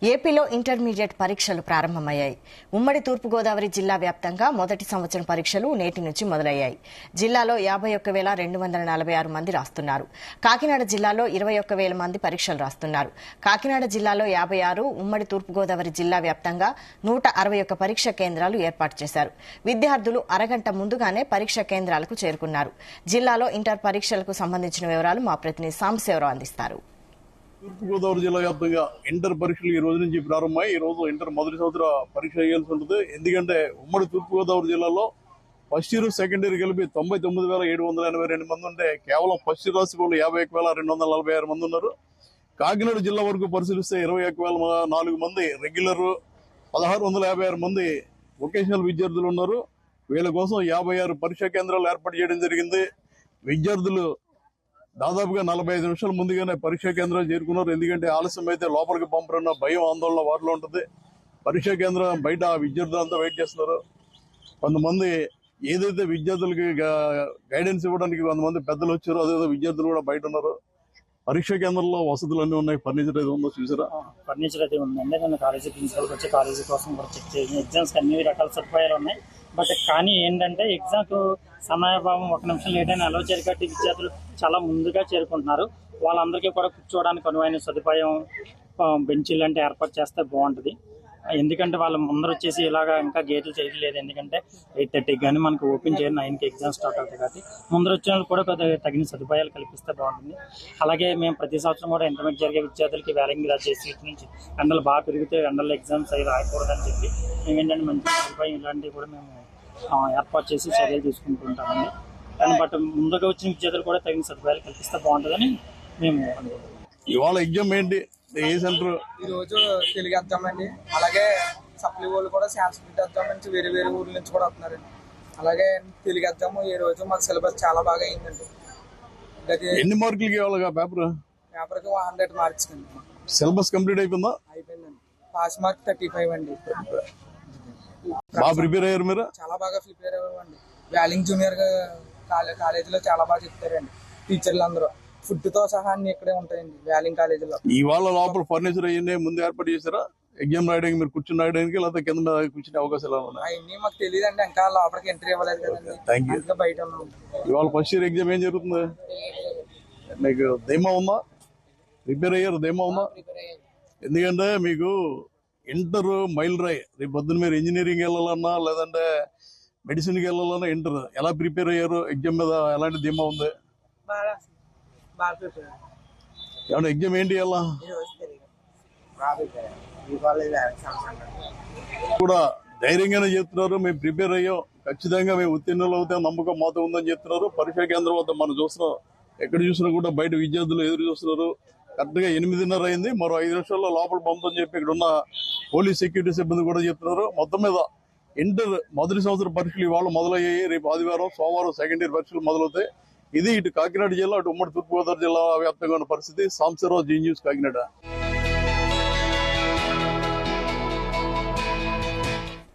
ఏపీలో ఇంటర్మీడియట్ పరీక్షలు ప్రారంభమయ్యాయి. ఉమ్మడి తూర్పుగోదావరి జిల్లా వ్యాప్తంగా మొదటి సంవత్సరం పరీక్షలు నేటి నుంచి మొదలయ్యాయి. జిల్లాలో 51,246 మంది రాస్తున్నారు. కాకినాడ జిల్లాలో 21,000 మంది పరీక్షలు రాస్తున్నారు. కాకినాడ జిల్లాలో 56, ఉమ్మడి తూర్పుగోదావరి జిల్లా వ్యాప్తంగా 161 పరీక్ష కేంద్రాలు ఏర్పాటు చేశారు. విద్యార్థులు అరగంట ముందుగానే పరీక్ష కేంద్రాలకు చేరుకున్నారు. జిల్లాలో ఇంటర్ పరీక్షలకు సంబంధించిన వివరాలు మా ప్రతినిధి సాంబశివరావు అందిస్తారు. తూర్పుగోదావరి జిల్లా వ్యాప్తంగా ఇంటర్ పరీక్షలు ఈ రోజు నుంచి ప్రారంభమై ఈ రోజు ఇంటర్ మొదటి సంవత్సర పరీక్ష వేయాల్సి ఉంటుంది. ఎందుకంటే ఉమ్మడి తూర్పుగోదావరి జిల్లాలో ఫస్ట్ ఇయర్ సెకండ్ ఇయర్ కలిపి 99,782 మంది ఉంటే కేవలం ఫస్ట్ ఇయర్ రాసి వాళ్ళు 51,246 మంది ఉన్నారు. కాకినాడ జిల్లా వరకు పరిశీలిస్తే 21,004 మంది రెగ్యులర్, 1,656 మంది వొకేషనల్ విద్యార్థులు ఉన్నారు. వీళ్ళ కోసం 56 పరీక్షా కేంద్రాలు ఏర్పాటు చేయడం జరిగింది. విద్యార్థులు దాదాపుగా 45 నిమిషాల ముందుగానే పరీక్షా కేంద్రాలు చేరుకున్నారు. ఎందుకంటే ఆలస్యం అయితే లోపలికి పంపరన్న భయం, ఆందోళన వారిలో ఉంటుంది. పరీక్షా కేంద్రం బయట విద్యార్థులంతా వెయిట్ చేస్తున్నారు. కొంతమంది ఏదైతే విద్యార్థులకి గైడెన్స్ ఇవ్వడానికి కొంతమంది పెద్దలు వచ్చారో అదేదో విద్యార్థులు కూడా బయట ఉన్నారు. పరీక్షా కేంద్రంలో వసతులు అన్నీ ఉన్నాయి. ఫర్నిచర్ అయితే ఉందో చూసారా? ఫర్నిచర్ అయితే ఉందండి. నేను కాలేజీ ప్రిన్సిపల్కి వచ్చి కాలేజీ కోసం కూడా చెక్ చేసి ఎగ్జామ్స్ అన్ని రకాల సదుపాయాలు ఉన్నాయి. బట్ కానీ ఏంటంటే ఎగ్జామ్కు సమయభావం 1 నిమిషం లేట్ అయినా అలవ్ చేయరు కాబట్టి విద్యార్థులు చాలా ముందుగా చేరుకుంటున్నారు. వాళ్ళందరికీ కూడా కూర్చోవడానికి అనువైన సదుపాయం బెంచీలు అంటే ఏర్పాటు చేస్తే బాగుంటుంది. ఎందుకంటే వాళ్ళు ముందర వచ్చేసి ఇలాగా ఇంకా గేట్లు చేయలేదు. ఎందుకంటే 8:30 కానీ మనకు ఓపెన్ చేయరు, 9కి ఎగ్జామ్ స్టార్ట్ అవుతాయి కాబట్టి ముందర వచ్చిన వాళ్ళు కూడా తగిన సదుపాయాలు కల్పిస్తే బాగుంటుంది. అలాగే మేము ప్రతి సంవత్సరం కూడా ఇంటర్మీడియట్ జరిగే విద్యార్థులకి వేలంగి రాసేసి ఇటు నుంచి ఎండలు బాగా పెరిగితే ఎండల్లో ఎగ్జామ్స్ అవి రాయకూడదని చెప్పి మేము ఏంటంటే మంచి సదుపాయం ఇలాంటివి కూడా మేము ఏర్పాటు చేసి చర్యలు తీసుకుంటుంటామండి. కానీ బట్ ముందుగా వచ్చిన విద్యార్థులు కూడా తగిన సదుపాయాలు కల్పిస్తే బాగుంటుందని మేము అనుకుంటున్నాం. ఇవాళ ఎగ్జామ్ ఏంటి? ఏ సెంటర్? ఈ రోజు తెలుగు ఎగ్జామ్ అండి. అలాగే సప్లీ వాళ్ళు కూడా సాంస్క్రిట్ ఎగ్జామ్ నుంచి వేరే వేరే ఊర్ల నుంచి కూడా వస్తున్నారండి. అలాగే తెలుగు ఎగ్జామ్ ఈ రోజు మాకు సిలబస్ చాలా బాగా అయిందండి. ఎన్ని మార్కులకి ఇవ్వాలి పేపర్? పేపర్కి 100 మార్క్స్ అండి. సిలబస్ కంప్లీట్ అయిపోయిందా? అయిపోయిందండి. పాస్ మార్క్ 35 అండి. బాగా ప్రిపేర్ అయ్యారు మీరు? చాలా బాగా ప్రిపేర్ అయ్యామండి. వ్యాలింగ్ జూనియర్ కాలేజీలో చాలా బాగా చెప్తారండి టీచర్లు అందరూ. ఫుడ్ తో సహా అన్ని ఇక్కడే ఉంటాయండి వ్యాలింగ్ కాలేజీలో. ఇవాళ లోపల ఫర్నిచర్ అయ్యింది ముందు ఏర్పాటు చేశారా? ఎగ్జామ్ రాయడానికి మీరు కూర్చుని రాయడానికి లేకపోతే కింద కూర్చునే అవకాశాలు ఉన్నాయి? అవన్నీ మాకు తెలియదండి. ఇంకా లోపలికి ఎంట్రీ ఇవ్వలేదు కదండి, బయట ఉన్నాం. ఇవాళ ఫస్ట్ ఇయర్ ఎగ్జామ్ ఏం జరుగుతుంది? మీకు ధీమా ఉందా? ప్రిపేర్ అయ్యారు? ధీమా ఉందా? ఎందుకంటే మీకు ఇంటర్ మైల్ రాయ్. రేపు పొద్దున్న మీరు ఇంజనీరింగ్ వెళ్ళాలన్నా లేదంటే మెడిసిన్కి వెళ్ళాలన్నా ఇంటర్ ఎలా ప్రిపేర్ అయ్యారు? ఎగ్జామ్ మీద ఎలాంటి ధీమా ఉంది? ఏమన్నా ఎగ్జామ్ ఏంటి ఎలా కూడా ధైర్యంగానే చెప్తున్నారు. మేము ప్రిపేర్ అయ్యాం, ఖచ్చితంగా మేము ఉత్తీర్ణులు అవుతాం, నమ్మకం మాతో ఉందని చెప్తున్నారు. పరీక్షా కేంద్రం వద్ద మనం చూస్తున్నాం, ఎక్కడ చూసినా కూడా బయట విద్యార్థులు ఎదురు చూస్తున్నారు. కరెక్ట్ గా 8:30 అయింది. మరో 5 నిమిషాల్లో లోపల పంపుతుందని చెప్పి ఇక్కడ ఉన్న పోలీస్ సెక్యూరిటీ సిబ్బంది కూడా చెప్తున్నారు. మొత్తం మీద ఇంటర్ మొదటి సంవత్సర పరీక్షలు ఇవాళ మొదలయ్యాయి. రేపు ఆదివారం, సోమవారం సెకండ్ ఇయర్ పరీక్షలు మొదలవుతాయి. ఇది ఇటు కాకినాడ జిల్లా, అటు ఉమ్మడి తూర్పుగోదావరి జిల్లా వ్యాప్తంగా ఉన్న పరిస్థితి. సాంబశివరావు, జీ న్యూస్, కాకినాడ.